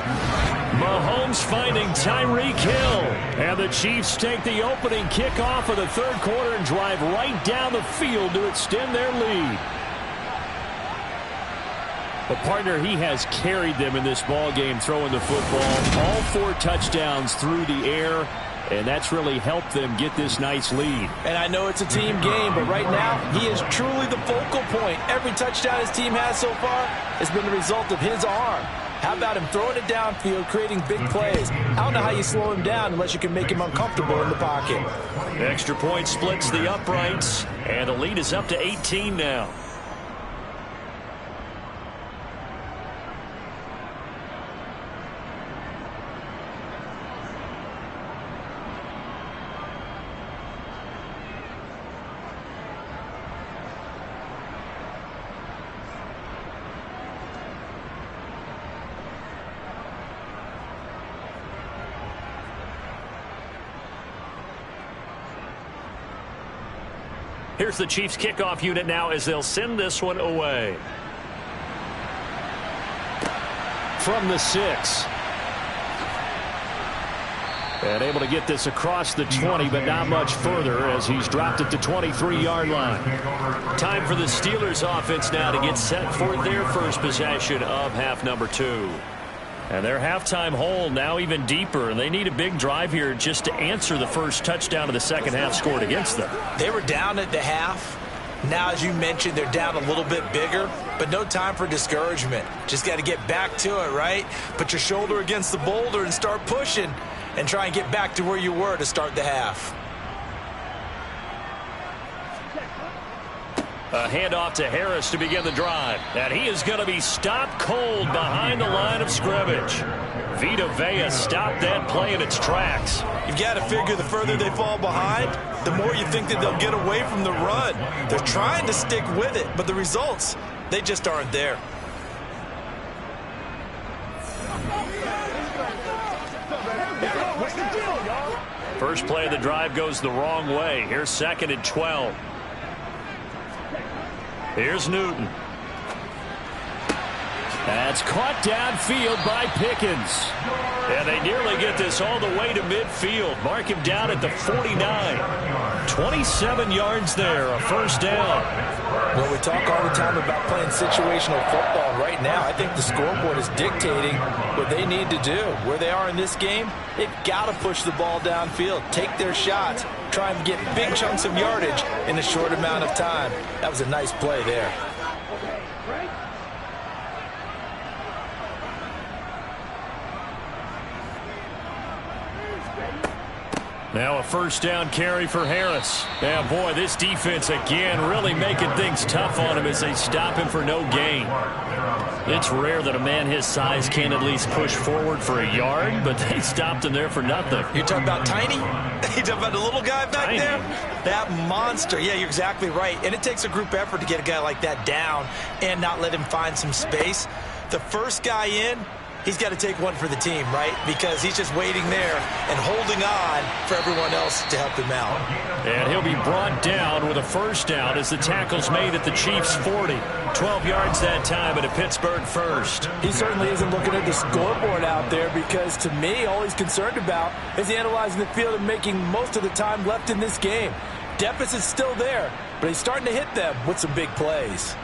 Mahomes finding Tyreek Hill. And the Chiefs take the opening kickoff of the third quarter and drive right down the field to extend their lead. But, partner, he has carried them in this ball game throwing the football. All 4 touchdowns through the air. And that's really helped them get this nice lead. And I know it's a team game, but right now, he is truly the focal point. Every touchdown his team has so far has been the result of his arm. How about him throwing it downfield, creating big plays? I don't know how you slow him down unless you can make him uncomfortable in the pocket. The extra point splits the uprights, and the lead is up to 18 now. Here's the Chiefs kickoff unit now as they'll send this one away. From the 6. And able to get this across the 20, but not much further as he's dropped at the 23-yard line. Time for the Steelers offense now to get set for their first possession of half number 2. And their halftime hole now even deeper, and they need a big drive here just to answer the first touchdown of the second half scored against them. They were down at the half. Now, as you mentioned, they're down a little bit bigger, but no time for discouragement. Just got to get back to it, right? Put your shoulder against the boulder and start pushing and try and get back to where you were to start the half. A handoff to Harris to begin the drive. And he is going to be stopped cold behind the line of scrimmage. Vita Vea stopped that play in its tracks. You've got to figure the further they fall behind, the more you think that they'll get away from the run. They're trying to stick with it, but the results, they just aren't there. First play of the drive goes the wrong way. Here's 2nd and 12. Here's Newton. That's caught downfield by Pickens. And they nearly get this all the way to midfield. Mark him down at the 49. 27 yards there, a first down. Well, we talk all the time about playing situational football. Right now, I think the scoreboard is dictating what they need to do. Where they are in this game, they've got to push the ball downfield, take their shots, try and get big chunks of yardage in a short amount of time. That was a nice play there. Now a first down carry for Harris. Yeah, boy, this defense again really making things tough on him as they stop him for no gain. It's rare that a man his size can at least push forward for a yard, but they stopped him there for nothing. You're talking about Tiny? You're talking about the little guy back Tiny. there? That monster. Yeah, you're exactly right. And it takes a group effort to get a guy like that down and not let him find some space. The first guy in, he's got to take one for the team, right? Because he's just waiting there and holding on for everyone else to help him out. And he'll be brought down with a first down as the tackle's made at the Chiefs' 40. 12 yards that time at a Pittsburgh first. He certainly isn't looking at the scoreboard out there because, to me, all he's concerned about is analyzing the field and making most of the time left in this game. Deficit's still there, but he's starting to hit them with some big plays.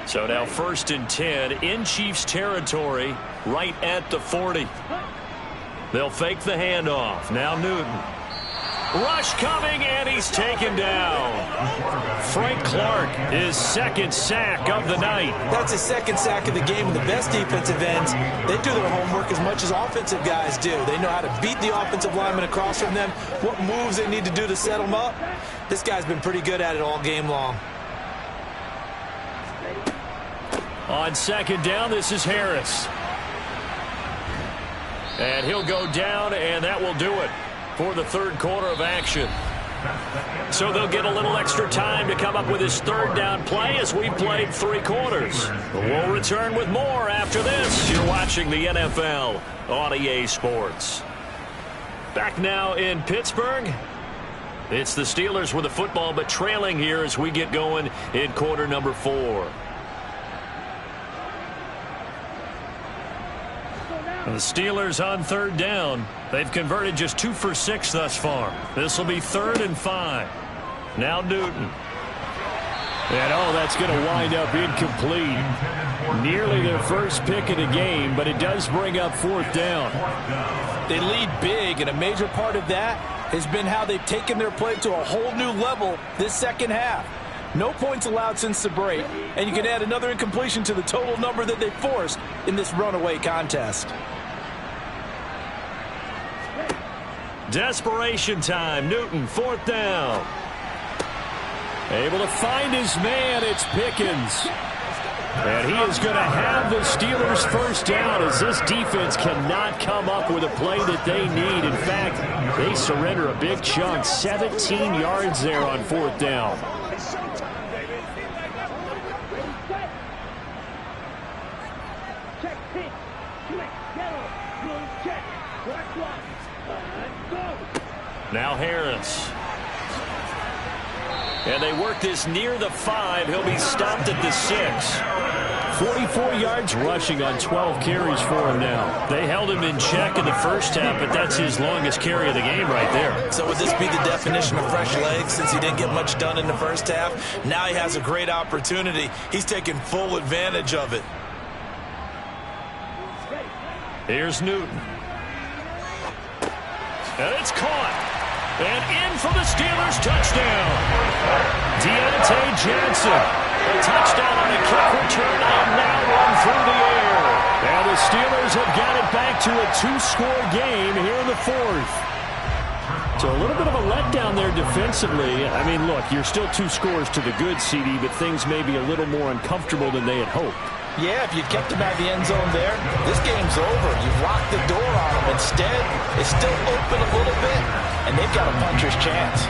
So now 1st and 10 in Chiefs territory right at the 40. They'll fake the handoff. Now Newton. Rush coming, and he's taken down. Frank Clark, his second sack of the night. That's his second sack of the game, and the best defensive ends, they do their homework as much as offensive guys do. They know how to beat the offensive lineman across from them, what moves they need to do to set them up. This guy's been pretty good at it all game long. On second down, this is Harris. And he'll go down, and that will do it for the third quarter of action. So they'll get a little extra time to come up with his third down play as we played 3 quarters. We'll return with more after this. You're watching the NFL on EA Sports. Back now in Pittsburgh. It's the Steelers with the football, but trailing here as we get going in quarter number 4. The Steelers on third down. They've converted just 2 for 6 thus far. This will be 3rd and 5. Now Newton. And that's going to wind up incomplete. Nearly their first pick of the game, but it does bring up 4th down. They lead big, and a major part of that has been how they've taken their play to a whole new level this second half. No points allowed since the break, and you can add another incompletion to the total number that they forced in this runaway contest. Desperation time. Newton, 4th down. Able to find his man. It's Pickens. And he is going to have the Steelers' first down as this defense cannot come up with a play that they need. In fact, they surrender a big chunk. 17 yards there on 4th down. Now Harris. And they work this near the 5. He'll be stopped at the 6. 44 yards rushing on 12 carries for him now. They held him in check in the first half, but that's his longest carry of the game right there. So would this be the definition of fresh legs since he didn't get much done in the first half? Now he has a great opportunity. He's taking full advantage of it. Here's Newton. And it's caught. And in for the Steelers, touchdown. Deontay Johnson. A touchdown on a kick return and now run through the air. And the Steelers have got it back to a 2-score game here in the 4th. So a little bit of a letdown there defensively. I mean, look, you're still 2 scores to the good, CD, but things may be a little more uncomfortable than they had hoped. Yeah, if you'd kept him out of the end zone there, this game's over. You've locked the door on him. Instead, it's still open a little bit, and they've got a puncher's chance.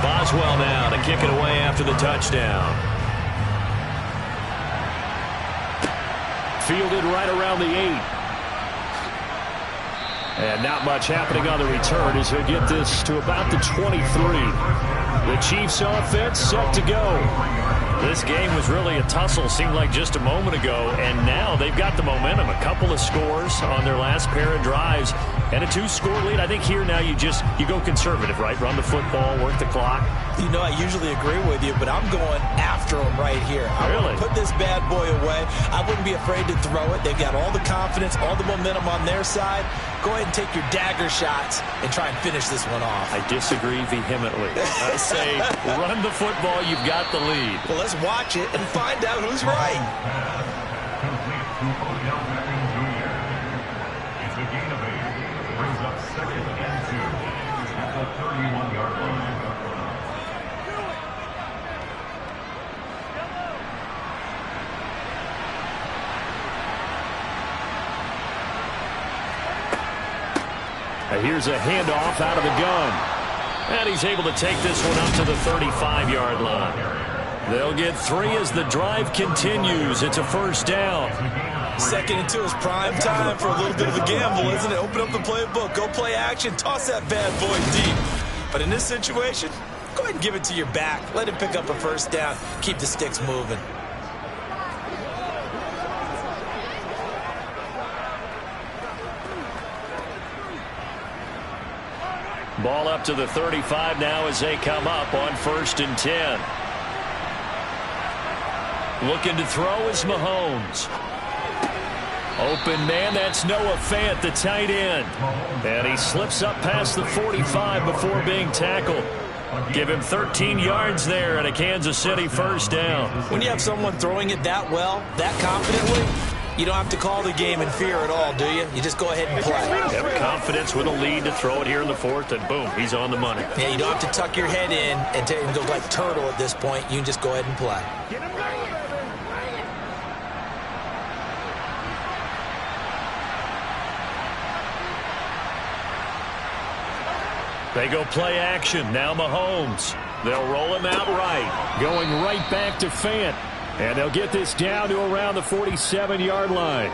Boswell now to kick it away after the touchdown. Fielded right around the 8. And not much happening on the return as he'll get this to about the 23. The Chiefs offense set to go. This game was really a tussle, seemed like just a moment ago, and now they've got the momentum. A couple of scores on their last pair of drives and a 2-score lead. I think here now you go conservative, right? Run the football, work the clock. You know, I usually agree with you, but I'm going after him right here. I want to put this bad boy away. I wouldn't be afraid to throw it. They've got all the confidence, all the momentum on their side. Go ahead and take your dagger shots and try and finish this one off. I disagree vehemently. I say run the football. You've got the lead. Well, let's watch it and find out who's right. Complete to Odell Beckham Jr. It's a gain of 8. Brings up 2nd and 2 at the 31-yard line. Here's a handoff out of the gun. And he's able to take this one up to the 35-yard line. They'll get 3 as the drive continues. It's a first down. 2nd and 2 is prime time for a little bit of a gamble, isn't it? Open up the playbook. Go play action. Toss that bad boy deep. But in this situation, go ahead and give it to your back. Let him pick up a first down. Keep the sticks moving. Ball up to the 35 now as they come up on 1st and 10. Looking to throw is Mahomes. Open man, that's Noah Fant, the tight end. And he slips up past the 45 before being tackled. Give him 13 yards there and a Kansas City first down. When you have someone throwing it that well, that confidently, you don't have to call the game in fear at all, do you? You just go ahead and play. Have confidence with a lead to throw it here in the fourth, and boom, he's on the money. Yeah, you don't have to tuck your head in and go like turtle at this point. You can just go ahead and play. They go play action. Now Mahomes. They'll roll him out right. Going right back to Fant. And they'll get this down to around the 47-yard line.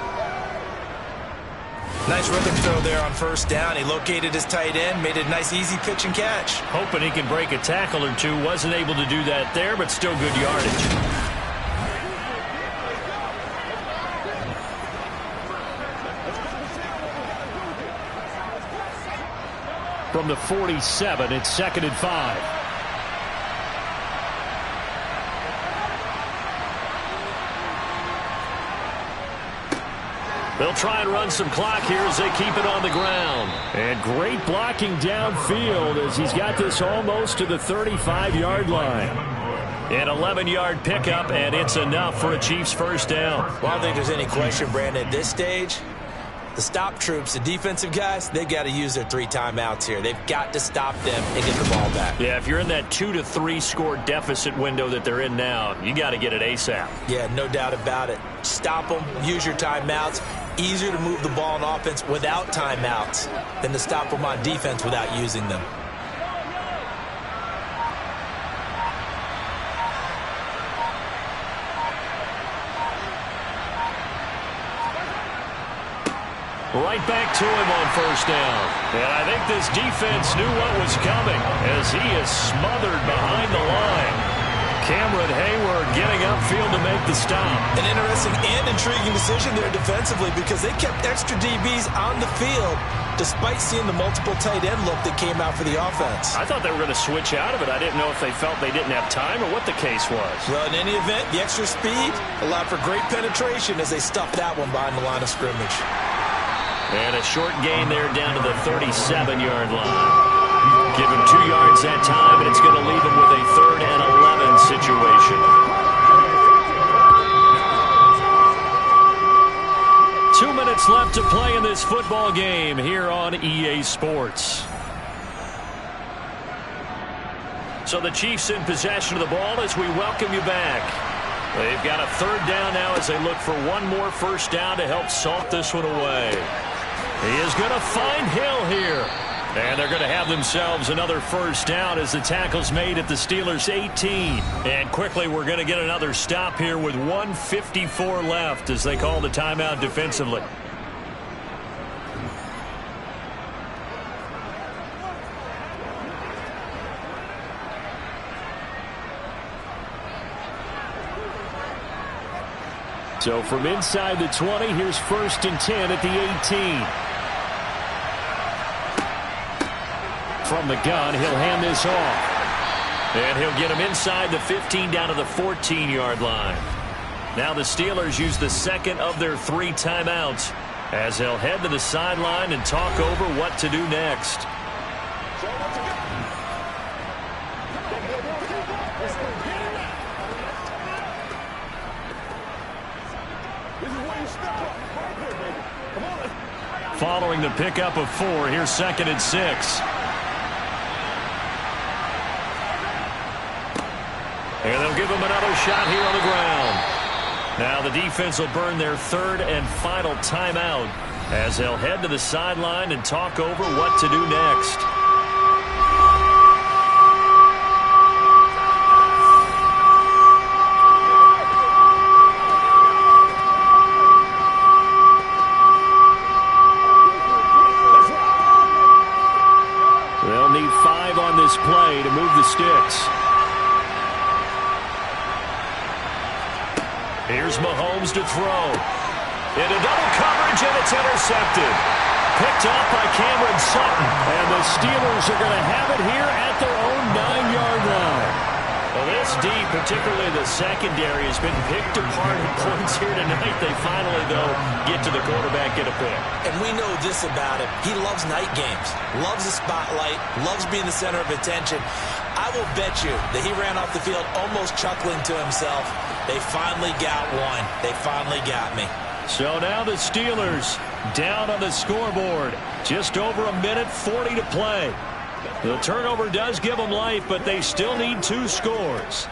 Nice rhythm throw there on first down. He located his tight end, made it a nice easy pitch and catch. Hoping he can break a tackle or two. Wasn't able to do that there, but still good yardage. From the 47, it's 2nd and 5. They'll try and run some clock here as they keep it on the ground. And great blocking downfield as he's got this almost to the 35-yard line. An 11-yard pickup, and it's enough for a Chiefs first down. Well, I don't think there's any question, Brandon, at this stage. The stop troops, the defensive guys, they've got to use their 3 timeouts here. They've got to stop them and get the ball back. Yeah, if you're in that 2 to 3 score deficit window that they're in now, you got to get it ASAP. Yeah, no doubt about it. Stop them, use your timeouts. Easier to move the ball on offense without timeouts than to stop them on defense without using them. Right back to him on first down. And I think this defense knew what was coming as he is smothered behind the line. Cameron Hayward getting upfield to make the stop. An interesting and intriguing decision there defensively because they kept extra DBs on the field despite seeing the multiple tight end look that came out for the offense. I thought they were going to switch out of it. I didn't know if they felt they didn't have time or what the case was. Well, in any event, the extra speed allowed for great penetration as they stuffed that one behind the line of scrimmage. And a short gain there down to the 37-yard line. Give him 2 yards that time, and it's going to leave him with a 3rd and 11 situation. 2 minutes left to play in this football game here on EA Sports. So the Chiefs in possession of the ball as we welcome you back. They've got a 3rd down now as they look for one more first down to help salt this one away. He is going to find Hill here. And they're going to have themselves another first down as the tackle's made at the Steelers' 18. And quickly, we're going to get another stop here with 1:54 left as they call the timeout defensively. So from inside the 20, here's 1st and 10 at the 18. From the gun, he'll hand this off. And he'll get him inside the 15 down to the 14-yard line. Now the Steelers use the 2nd of their 3 timeouts as they'll head to the sideline and talk over what to do next. Following the pickup of 4, here's 2nd and 6. And they'll give him another shot here on the ground. Now the defense will burn their 3rd and final timeout as they'll head to the sideline and talk over what to do next. They'll need 5 on this play to move the sticks. Here's Mahomes to throw. Into double coverage, and it's intercepted. Picked up by Cameron Sutton. And the Steelers are going to have it here at their own 9-yard line. Well, this D, particularly the secondary, has been picked apart in points here tonight. They finally, though, get to the quarterback, get a pick. And we know this about him. He loves night games, loves the spotlight, loves being the center of attention. I will bet you that he ran off the field almost chuckling to himself. They finally got one. They finally got me. So now the Steelers down on the scoreboard. Just over a minute 40 to play. The turnover does give them life, but they still need 2 scores.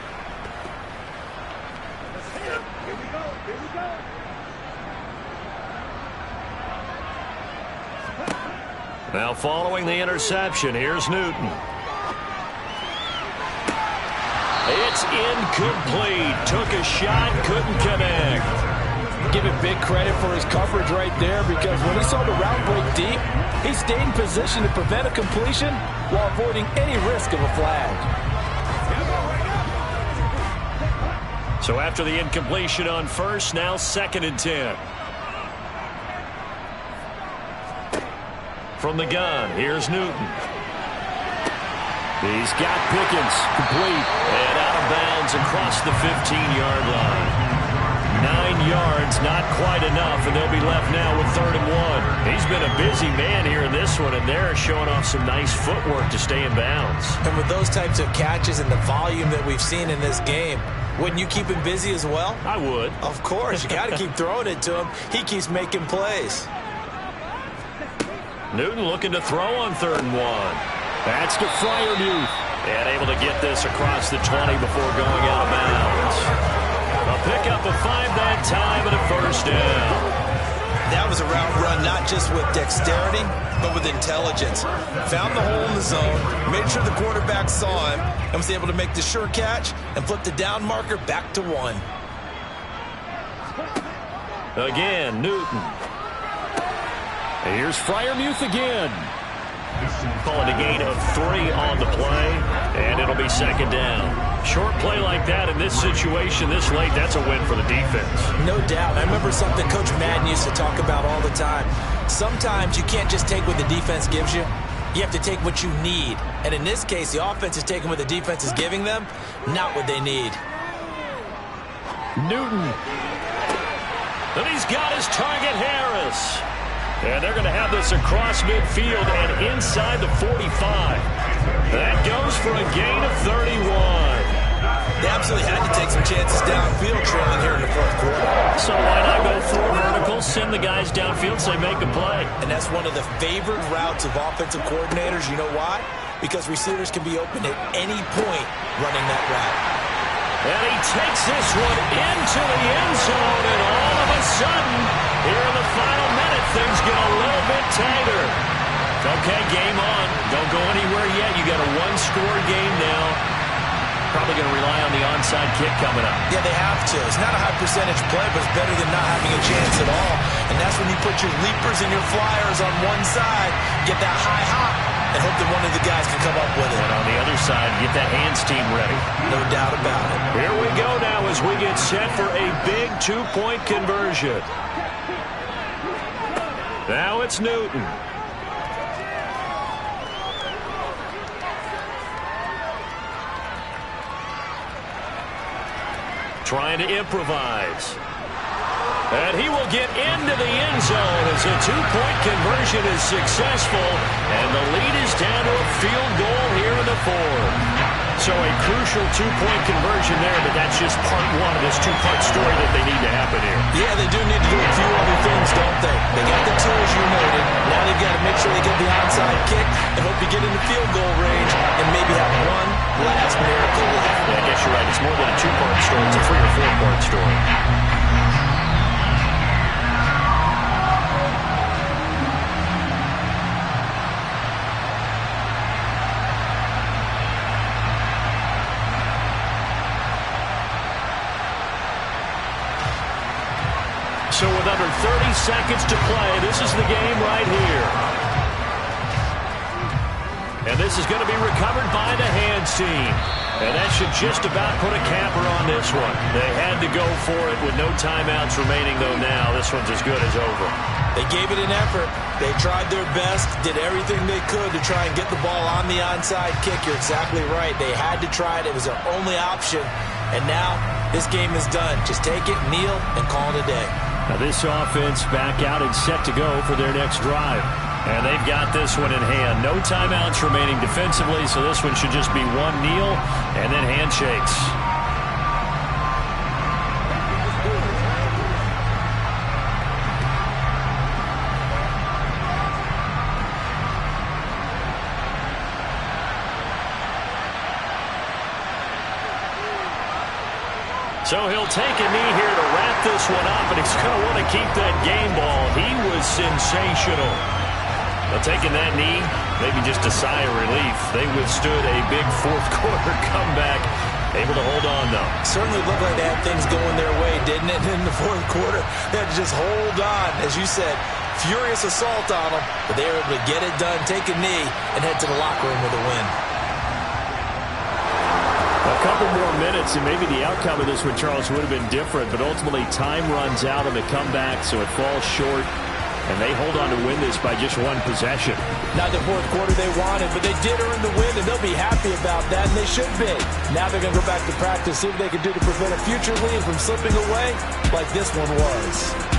Now following the interception, here's Newton. It's incomplete. Took a shot, couldn't connect. Give him big credit for his coverage right there, because when he saw the route break deep, he stayed in position to prevent a completion while avoiding any risk of a flag. So after the incompletion on first, now 2nd and 10. From the gun, here's Newton. He's got Pickens, complete, and out of bounds across the 15-yard line. 9 yards, not quite enough, and they'll be left now with 3rd and 1. He's been a busy man here in this one, and they're showing off some nice footwork to stay in bounds. And with those types of catches and the volume that we've seen in this game, wouldn't you keep him busy as well? I would. Of course. You got to keep throwing it to him. He keeps making plays. Newton looking to throw on 3rd and 1. That's to Freiermuth. And able to get this across the 20 before going out of bounds. A pickup of 5 that time and a 1st down. That was a route run not just with dexterity, but with intelligence. Found the hole in the zone, made sure the quarterback saw him, and was able to make the sure catch and flip the down marker back to 1. Again, Newton. And here's Freiermuth again. Calling a gain of 3 on the play, and it'll be 2nd down. Short play like that in this situation this late, that's a win for the defense. No doubt. I remember something Coach Madden used to talk about all the time. Sometimes you can't just take what the defense gives you. You have to take what you need. And in this case, the offense is taking what the defense is giving them, not what they need. Newton. And he's got his target, Harris. And they're going to have this across midfield and inside the 45. That goes for a gain of 31. They absolutely had to take some chances downfield trailing here in the 4th quarter. So why not go 4 verticals, send the guys downfield, say make a play? And that's one of the favored routes of offensive coordinators. You know why? Because receivers can be open at any point running that route. And he takes this one into the end zone, and all of a sudden, here in the final minute, things get a little bit tighter. Okay, game on. Don't go anywhere yet. You got a 1-score game now. Probably going to rely on the onside kick coming up. Yeah, they have to. It's not a high percentage play, but it's better than not having a chance at all. And that's when you put your leapers and your flyers on one side, get that high hop, and hope that one of the guys can come up with it. And on the other side, get that hands team ready. No doubt about it. Here we go now as we get set for a big 2-point conversion. Now it's Newton. Trying to improvise. And he will get into the end zone as a 2-point conversion is successful. And the lead is down to a field goal here in the 4th. So a crucial 2-point conversion there, but that's just part 1 of this 2-part story that they need to happen here. Yeah, they do need to do a few other things, don't they? They got the tools you noted. Now they've got to make sure they get the onside kick and hope to get into field goal range and maybe have one last miracle left. Yeah, I guess you're right. It's more than a 2-part story. It's a 3- or 4-part story. So with under 30 seconds to play, this is the game right here. And this is going to be recovered by the hands team. And that should just about put a capper on this one. They had to go for it with no timeouts remaining, though now this one's as good as over. They gave it an effort. They tried their best, did everything they could to try and get the ball on the onside kick. You're exactly right. They had to try it. It was their only option. And now this game is done. Just take it, kneel, and call it a day. Now this offense back out and set to go for their next drive. And they've got this one in hand. No timeouts remaining defensively, so this one should just be one kneel and then handshakes. So he'll take a knee here to wrap this one up, and he's going to want to keep that game ball. He was sensational. But taking that knee, maybe just a sigh of relief. They withstood a big fourth-quarter comeback, able to hold on, though. Certainly looked like they had things going their way, didn't it? In the fourth quarter, they had to just hold on. As you said, furious assault on them, but they were able to get it done, take a knee, and head to the locker room with a win. A couple more minutes, and maybe the outcome of this one, Charles, would have been different, but ultimately time runs out on the comeback, so it falls short, and they hold on to win this by just one possession. Not the fourth quarter they wanted, but they did earn the win, and they'll be happy about that, and they should be. Now they're going to go back to practice, see what they can do to prevent a future lead from slipping away like this one was.